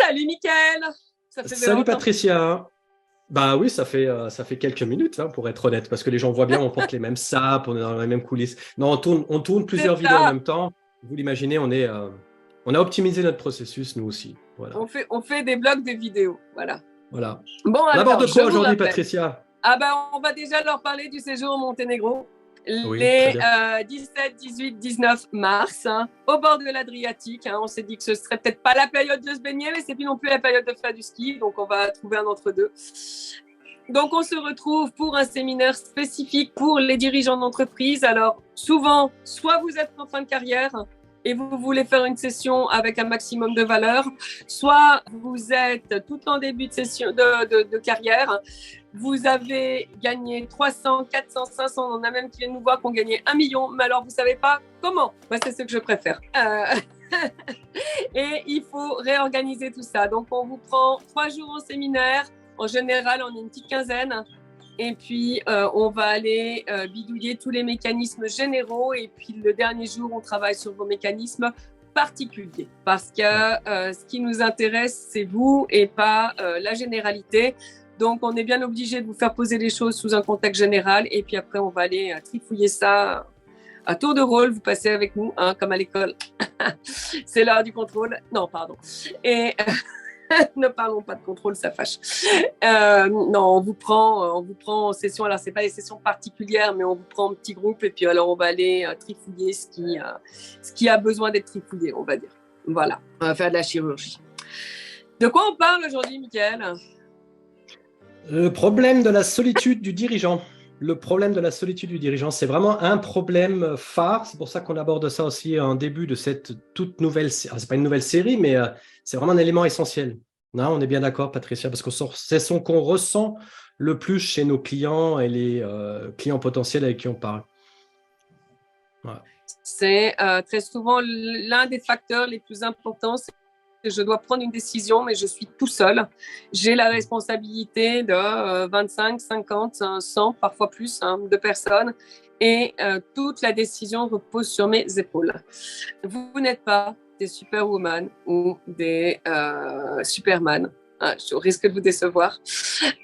Salut Mickaël. Ça faisait Salut longtemps. Patricia. Bah oui, ça fait quelques minutes, hein, pour être honnête, parce que les gens voient bien, on porte les mêmes sapes, on est dans les mêmes coulisses. Non, on tourne C'est plusieurs vidéos en ça. même temps. Vous l'imaginez, on a optimisé notre processus, nous aussi. Voilà. On fait des blogs de vidéos. Voilà. Voilà. Bon, On aborde alors, de je quoi vous aujourd'hui, rappelle. Patricia? Ah ben, on va déjà leur parler du séjour au Monténégro. Oui, très Les bien. 17, 18, 19 mars, hein, au bord de l'Adriatique. Hein. On s'est dit que ce serait peut-être pas la période de se baigner, mais c'est plus non plus la période de faire du ski. Donc, on va trouver un entre-deux. Donc, on se retrouve pour un séminaire spécifique pour les dirigeants d'entreprise. Alors, souvent, soit vous êtes en fin de carrière et vous voulez faire une session avec un maximum de valeur, soit vous êtes tout en début de session de carrière. Vous avez gagné 300, 400, 500. On en a même qui viennent nous voir qui ont gagné 1 million. Mais alors, vous ne savez pas comment. Moi, c'est ce que je préfère. Et il faut réorganiser tout ça. Donc, on vous prend 3 jours en séminaire. En général, on est une petite quinzaine. Et puis, on va aller bidouiller tous les mécanismes généraux. Et puis, le dernier jour, on travaille sur vos mécanismes particuliers. Parce que ce qui nous intéresse, c'est vous et pas la généralité. Donc, on est bien obligé de vous faire poser les choses sous un contexte général. Et puis après, on va aller trifouiller ça à tour de rôle. Vous passez avec nous, hein, comme à l'école. C'est l'heure du contrôle. Non, pardon. Et ne parlons pas de contrôle, ça fâche. Non, on vous prend en session. Alors, c'est pas des sessions particulières, mais on vous prend en petit groupe. Et puis, alors, on va aller trifouiller ce qui a besoin d'être trifouillé, on va dire. Voilà, on va faire de la chirurgie. De quoi on parle aujourd'hui, Mickaël ? Le problème de la solitude du dirigeant. Le problème de la solitude du dirigeant, c'est vraiment un problème phare. C'est pour ça qu'on aborde ça aussi en début de cette toute nouvelle série. C'est pas une nouvelle série, mais c'est vraiment un élément essentiel. Non, on est bien d'accord, Patricia, parce que c'est ce qu'on ressent le plus chez nos clients et les clients potentiels avec qui on parle. Voilà. C'est très souvent l'un des facteurs les plus importants. Je dois prendre une décision, mais je suis tout seul. J'ai la responsabilité de 25, 50, 100, parfois plus, hein, de personnes. Et toute la décision repose sur mes épaules. Vous n'êtes pas des superwoman ou des superman. Je risque de vous décevoir.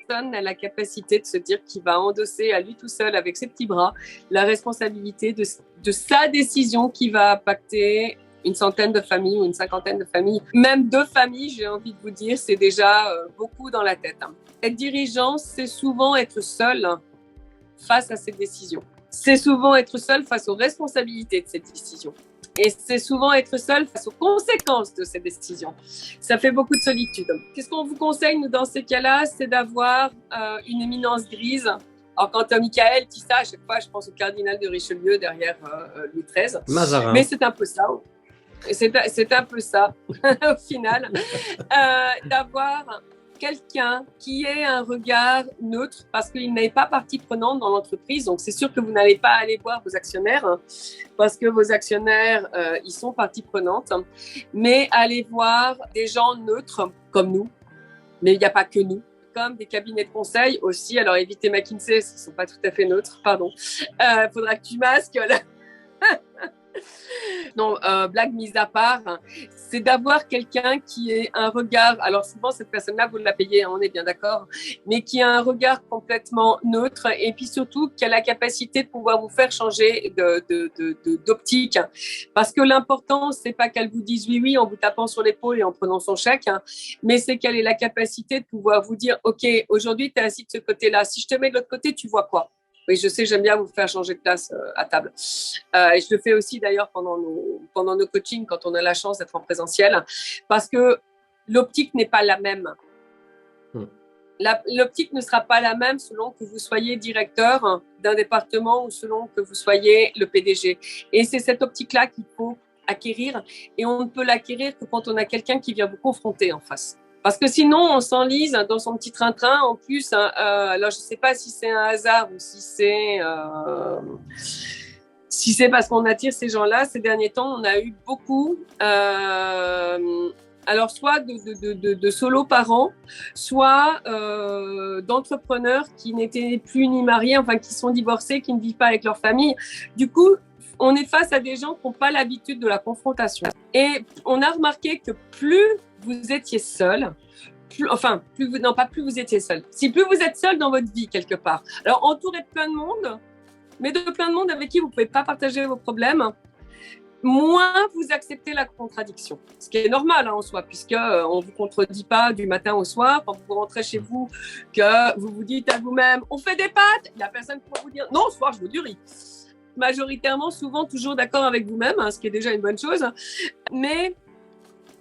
Personne n'a la capacité de se dire qu'il va endosser à lui tout seul, avec ses petits bras, la responsabilité de sa décision qui va impacter une centaine de familles ou une cinquantaine de familles. Même 2 familles, j'ai envie de vous dire, c'est déjà beaucoup dans la tête. Être dirigeant, c'est souvent être seul face à ces décisions. C'est souvent être seul face aux responsabilités de ces décisions. Et c'est souvent être seul face aux conséquences de ces décisions. Ça fait beaucoup de solitude. Qu'est-ce qu'on vous conseille, nous, dans ces cas-là ? C'est d'avoir une éminence grise. Alors, quand Mickaël dit ça, à chaque fois, je pense au cardinal de Richelieu derrière Louis XIII. Mazarin. Mais c'est un peu ça. C'est un peu ça, au final, d'avoir quelqu'un qui ait un regard neutre, parce qu'il n'est pas partie prenante dans l'entreprise. Donc, c'est sûr que vous n'allez pas aller voir vos actionnaires, hein, parce que vos actionnaires, ils sont partie prenante. Mais allez voir des gens neutres, comme nous, mais il n'y a pas que nous, comme des cabinets de conseil aussi. Alors, évitez McKinsey, ils ne sont pas tout à fait neutres, pardon. Faudra que tu masques, là. Non, blague mise à part, hein, c'est d'avoir quelqu'un qui ait un regard, alors souvent cette personne-là, vous la payez, hein, on est bien d'accord, mais qui a un regard complètement neutre et puis surtout qui a la capacité de pouvoir vous faire changer d'optique. Parce que l'important, c'est pas qu'elle vous dise oui, oui en vous tapant sur l'épaule et en prenant son chèque, hein, mais c'est qu'elle ait la capacité de pouvoir vous dire, OK, aujourd'hui, tu es assis de ce côté-là, si je te mets de l'autre côté, tu vois quoi ? Oui, je sais, j'aime bien vous faire changer de place à table. Et je le fais aussi d'ailleurs pendant nos coachings quand on a la chance d'être en présentiel, parce que l'optique n'est pas la même. L'optique ne sera pas la même selon que vous soyez directeur d'un département ou selon que vous soyez le PDG. Et c'est cette optique-là qu'il faut acquérir. Et on ne peut l'acquérir que quand on a quelqu'un qui vient vous confronter en face. Parce que sinon, on s'enlise dans son petit train-train. En plus, alors je ne sais pas si c'est un hasard ou si c'est parce qu'on attire ces gens-là. Ces derniers temps, on a eu beaucoup, alors soit de solo parents, soit d'entrepreneurs qui n'étaient plus ni mariés, enfin qui sont divorcés, qui ne vivent pas avec leur famille. Du coup, on est face à des gens qui n'ont pas l'habitude de la confrontation. Et on a remarqué que plus vous étiez seul, plus vous étiez seul, si plus vous êtes seul dans votre vie quelque part, alors entouré de plein de monde, mais de plein de monde avec qui vous ne pouvez pas partager vos problèmes, moins vous acceptez la contradiction. Ce qui est normal en soi, puisqu'on ne vous contredit pas du matin au soir. Quand vous rentrez chez vous, que vous vous dites à vous-même « on fait des pâtes », il n'y a personne qui va vous dire « non, ce soir, je veux du riz ». Majoritairement, souvent, toujours d'accord avec vous-même, ce qui est déjà une bonne chose. Mais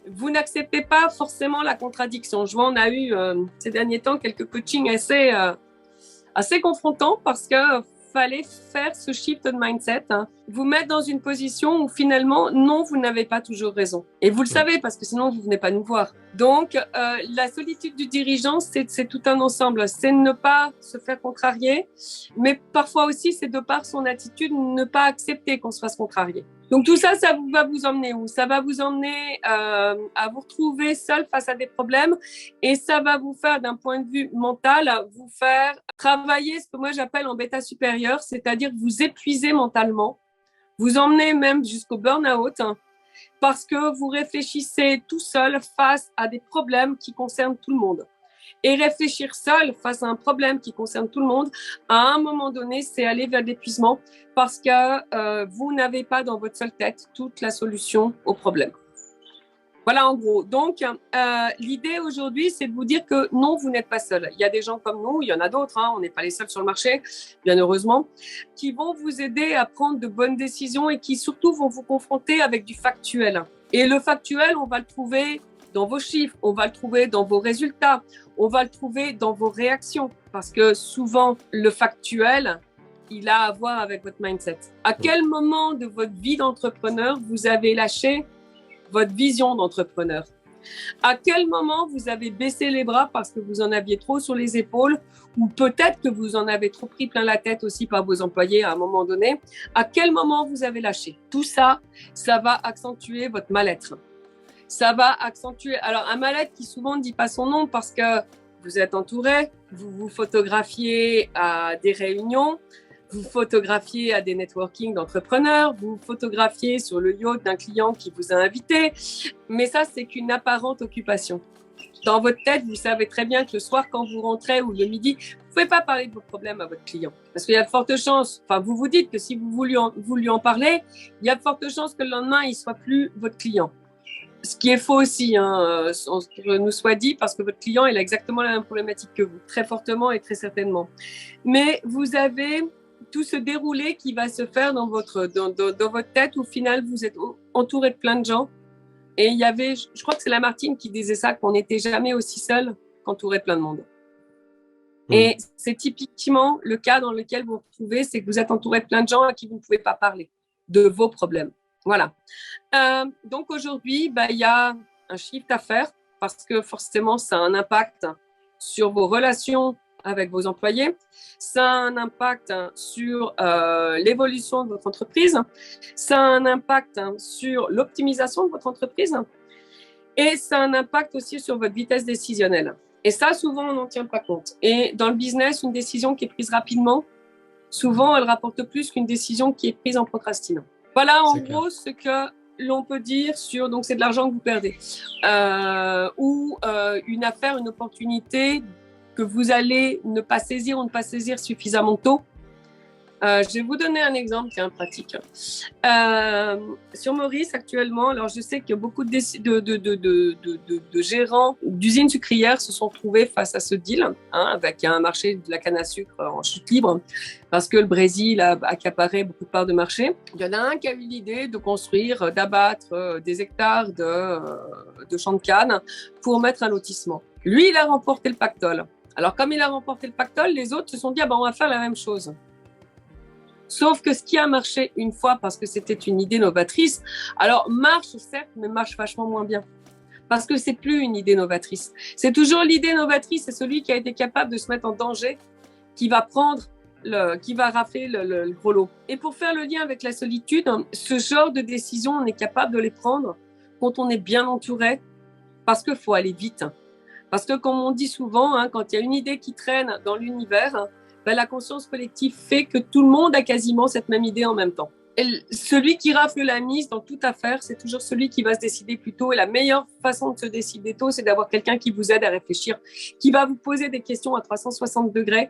vous n'acceptez pas forcément la contradiction. Je vois, on a eu ces derniers temps quelques coachings assez confrontants parce que fallait faire ce shift de mindset, vous mettre dans une position où finalement, non, vous n'avez pas toujours raison. Et vous le savez parce que sinon, vous venez pas nous voir. Donc, la solitude du dirigeant, c'est tout un ensemble. C'est ne pas se faire contrarier, mais parfois aussi, c'est de par son attitude, ne pas accepter qu'on se fasse contrarier. Donc tout ça, ça va vous emmener où? Ça va vous emmener à vous retrouver seul face à des problèmes et ça va vous faire, d'un point de vue mental, vous faire travailler ce que moi j'appelle en bêta supérieur, c'est-à-dire vous épuiser mentalement, vous emmener même jusqu'au burn-out parce que vous réfléchissez tout seul face à des problèmes qui concernent tout le monde. Et réfléchir seul face à un problème qui concerne tout le monde, à un moment donné, c'est aller vers l'épuisement parce que vous n'avez pas dans votre seule tête toute la solution au problème. Voilà en gros. Donc, l'idée aujourd'hui, c'est de vous dire que non, vous n'êtes pas seul. Il y a des gens comme nous, il y en a d'autres, on n'est pas les seuls sur le marché, bien heureusement, qui vont vous aider à prendre de bonnes décisions et qui surtout vont vous confronter avec du factuel. Et le factuel, on va le trouver dans vos chiffres, on va le trouver dans vos résultats, on va le trouver dans vos réactions. Parce que souvent, le factuel, il a à voir avec votre mindset. À quel moment de votre vie d'entrepreneur vous avez lâché votre vision d'entrepreneur? À quel moment vous avez baissé les bras parce que vous en aviez trop sur les épaules ou peut-être que vous en avez trop pris plein la tête aussi par vos employés à un moment donné? À quel moment vous avez lâché? Tout ça, ça va accentuer votre mal-être. Ça va accentuer. Alors, un mal-être qui souvent ne dit pas son nom parce que vous êtes entouré, vous vous photographiez à des réunions, vous photographiez à des networking d'entrepreneurs, vous photographiez sur le yacht d'un client qui vous a invité, mais ça, c'est qu'une apparente occupation. Dans votre tête, vous savez très bien que le soir, quand vous rentrez ou le midi, vous ne pouvez pas parler de vos problèmes à votre client. Parce qu'il y a de fortes chances, vous vous dites que si vous lui en parlez, il y a de fortes chances que le lendemain, il ne soit plus votre client. Ce qui est faux aussi, nous soit dit, parce que votre client, il a exactement la même problématique que vous, très fortement et très certainement. Mais vous avez tout ce déroulé qui va se faire dans votre tête, où au final, vous êtes entouré de plein de gens. Et il y avait, je crois que c'est Lamartine qui disait ça, qu'on n'était jamais aussi seul qu'entouré de plein de monde. Et c'est typiquement le cas dans lequel vous vous retrouvez, c'est que vous êtes entouré de plein de gens à qui vous ne pouvez pas parler de vos problèmes. Voilà. Donc aujourd'hui, il y a un shift à faire parce que forcément, ça a un impact sur vos relations avec vos employés, ça a un impact sur l'évolution de votre entreprise, ça a un impact sur l'optimisation de votre entreprise et ça a un impact aussi sur votre vitesse décisionnelle. Et ça, souvent, on n'en tient pas compte. Et dans le business, une décision qui est prise rapidement, souvent, elle rapporte plus qu'une décision qui est prise en procrastinant. Voilà en gros ce que l'on peut dire sur, donc c'est de l'argent que vous perdez, ou une affaire, une opportunité que vous allez ne pas saisir ou ne pas saisir suffisamment tôt. Je vais vous donner un exemple qui est pratique. Sur Maurice, actuellement, alors je sais que beaucoup de gérants d'usines sucrières se sont trouvés face à ce deal, avec un marché de la canne à sucre en chute libre, parce que le Brésil a accaparé beaucoup de parts de marché. Il y en a un qui a eu l'idée de construire, d'abattre des hectares de champs de canne pour mettre un lotissement. Lui, il a remporté le pactole. Alors, comme il a remporté le pactole, les autres se sont dit, on va faire la même chose. Sauf que ce qui a marché une fois parce que c'était une idée novatrice, alors marche certes, mais marche vachement moins bien. Parce que c'est plus une idée novatrice. C'est toujours l'idée novatrice, c'est celui qui a été capable de se mettre en danger, qui va rafler le gros lot. Et pour faire le lien avec la solitude, ce genre de décision, on est capable de les prendre quand on est bien entouré, parce qu'il faut aller vite. Parce que comme on dit souvent, quand il y a une idée qui traîne dans l'univers, la conscience collective fait que tout le monde a quasiment cette même idée en même temps. celui qui rafle la mise dans toute affaire, c'est toujours celui qui va se décider plus tôt. Et la meilleure façon de se décider tôt, c'est d'avoir quelqu'un qui vous aide à réfléchir, qui va vous poser des questions à 360 degrés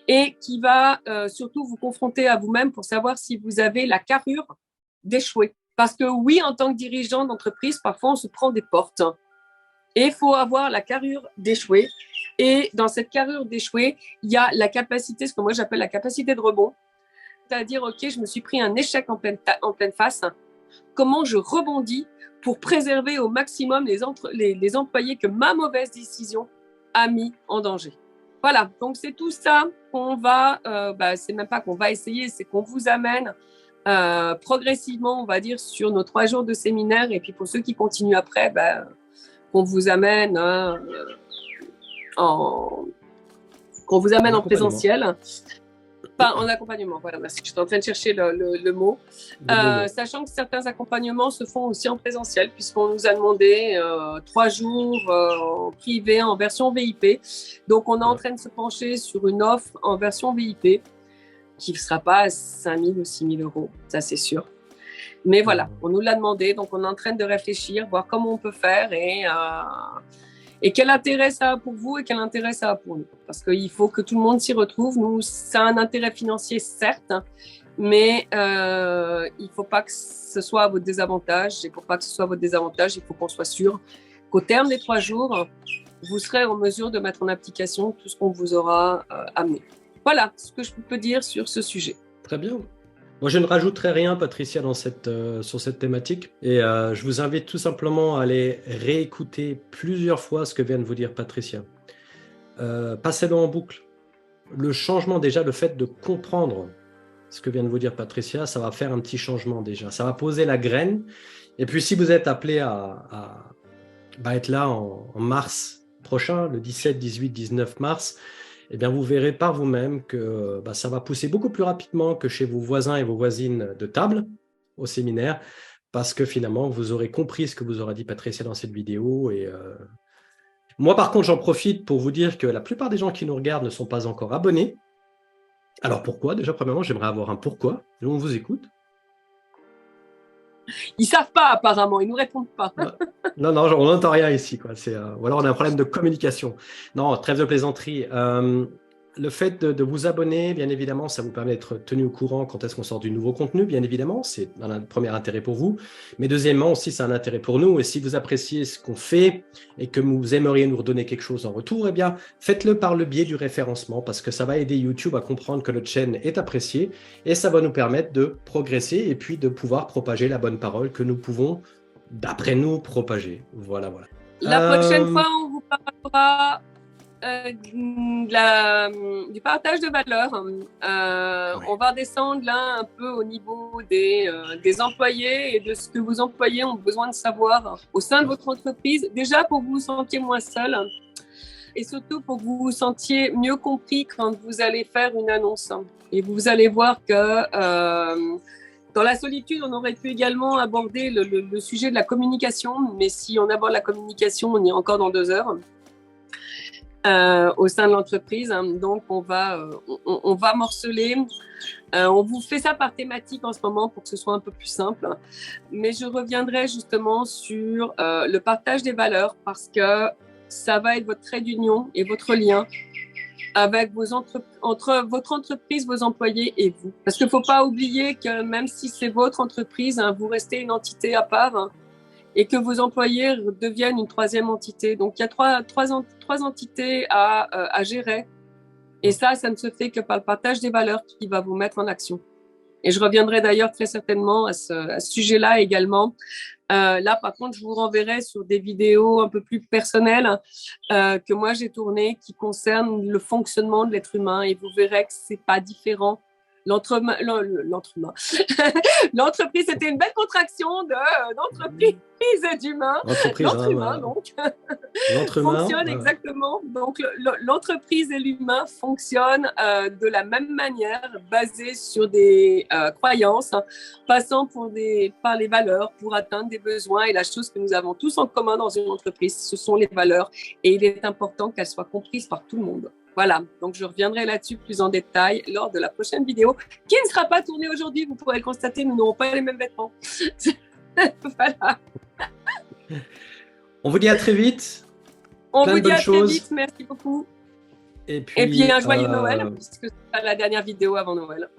et qui va surtout vous confronter à vous-même pour savoir si vous avez la carrure d'échouer. Parce que oui, en tant que dirigeant d'entreprise, parfois on se prend des portes. Et il faut avoir la carrure d'échouer. Et dans cette carrure d'échouer, il y a la capacité, ce que moi j'appelle la capacité de rebond. C'est-à-dire, OK, je me suis pris un échec en pleine face. Comment je rebondis pour préserver au maximum les employés que ma mauvaise décision a mis en danger. Voilà, donc c'est tout ça qu'on va, c'est même pas qu'on va essayer, c'est qu'on vous amène progressivement, on va dire, sur nos 3 jours de séminaire. Et puis pour ceux qui continuent après, qu'on vous amène en présentiel. Enfin, en accompagnement, voilà, merci. Je suis en train de chercher le mot. Sachant que certains accompagnements se font aussi en présentiel, puisqu'on nous a demandé 3 jours en privé, en version VIP. Donc, on est en train de se pencher sur une offre en version VIP qui ne sera pas à 5 000 ou 6 000 euros, ça c'est sûr. Mais voilà, on nous l'a demandé, donc on est en train de réfléchir, voir comment on peut faire et quel intérêt ça a pour vous et quel intérêt ça a pour nous. Parce qu'il faut que tout le monde s'y retrouve. Nous, ça a un intérêt financier, certes, mais il ne faut pas que ce soit à votre désavantage. Et pour pas que ce soit à votre désavantage, il faut qu'on soit sûr qu'au terme des 3 jours, vous serez en mesure de mettre en application tout ce qu'on vous aura amené. Voilà ce que je peux dire sur ce sujet. Très bien. Moi, je ne rajouterai rien, Patricia, sur cette thématique. Et je vous invite tout simplement à aller réécouter plusieurs fois ce que vient de vous dire Patricia. Passez-le en boucle. Le changement, déjà, le fait de comprendre ce que vient de vous dire Patricia, ça va faire un petit changement déjà. Ça va poser la graine. Et puis, si vous êtes appelé à être là en mars prochain, le 17, 18, 19 mars, eh bien, vous verrez par vous-même que ça va pousser beaucoup plus rapidement que chez vos voisins et vos voisines de table au séminaire, parce que finalement, vous aurez compris ce que vous aura dit Patricia dans cette vidéo. Et moi, par contre, j'en profite pour vous dire que la plupart des gens qui nous regardent ne sont pas encore abonnés. Alors pourquoi? Déjà, premièrement, j'aimerais avoir un pourquoi. Nous, on vous écoute. Ils savent pas, apparemment, ils nous répondent pas. Non, on n'entend rien ici, quoi. Ou alors on a un problème de communication. Non, trêve de plaisanterie. Le fait de vous abonner, bien évidemment, ça vous permet d'être tenu au courant quand est-ce qu'on sort du nouveau contenu, bien évidemment. C'est un premier intérêt pour vous. Mais deuxièmement, aussi, c'est un intérêt pour nous. Et si vous appréciez ce qu'on fait et que vous aimeriez nous redonner quelque chose en retour, eh bien, faites-le par le biais du référencement, parce que ça va aider YouTube à comprendre que notre chaîne est appréciée et ça va nous permettre de progresser et puis de pouvoir propager la bonne parole que nous pouvons, d'après nous, propager. Voilà. La prochaine fois, on vous parlera du partage de valeur. On va descendre là un peu au niveau des employés et de ce que vos employés ont besoin de savoir au sein de votre entreprise. Déjà pour que vous vous sentiez moins seul et surtout pour que vous vous sentiez mieux compris quand vous allez faire une annonce. Et vous allez voir que dans la solitude, on aurait pu également aborder le sujet de la communication, mais si on aborde la communication, on y est encore dans 2 heures. Au sein de l'entreprise. Donc, on va morceler. On vous fait ça par thématique en ce moment pour que ce soit un peu plus simple. Mais je reviendrai justement sur le partage des valeurs parce que ça va être votre trait d'union et votre lien avec entre votre entreprise, vos employés et vous. Parce qu'il ne faut pas oublier que même si c'est votre entreprise, vous restez une entité à part. Et que vos employés deviennent une 3e entité. Donc, il y a trois entités à gérer. Et ça ne se fait que par le partage des valeurs qui va vous mettre en action. Et je reviendrai d'ailleurs très certainement à ce sujet-là également. Là, par contre, je vous renverrai sur des vidéos un peu plus personnelles que moi j'ai tournées qui concernent le fonctionnement de l'être humain. Et vous verrez que c'est pas différent. L'entreprise, c'était une belle contraction d'entreprise et d'humain. L'être humain, donc, fonctionne exactement. Donc, l'entreprise et l'humain fonctionnent de la même manière, basée sur des croyances, passant par les valeurs pour atteindre des besoins. Et la chose que nous avons tous en commun dans une entreprise, ce sont les valeurs. Et il est important qu'elles soient comprises par tout le monde. Voilà, donc je reviendrai là-dessus plus en détail lors de la prochaine vidéo, qui ne sera pas tournée aujourd'hui. Vous pourrez le constater, nous n'aurons pas les mêmes vêtements. Voilà. On vous dit à très vite. On Plein vous de dit bonnes à très choses. vite, merci beaucoup. Et Et puis puis, un joyeux Noël, puisque ce sera la dernière vidéo avant Noël.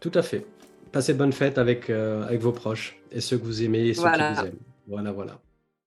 tout à fait. Passez de bonnes fêtes avec vos proches et ceux que vous aimez et ceux qui vous Voilà. aiment. Voilà, voilà.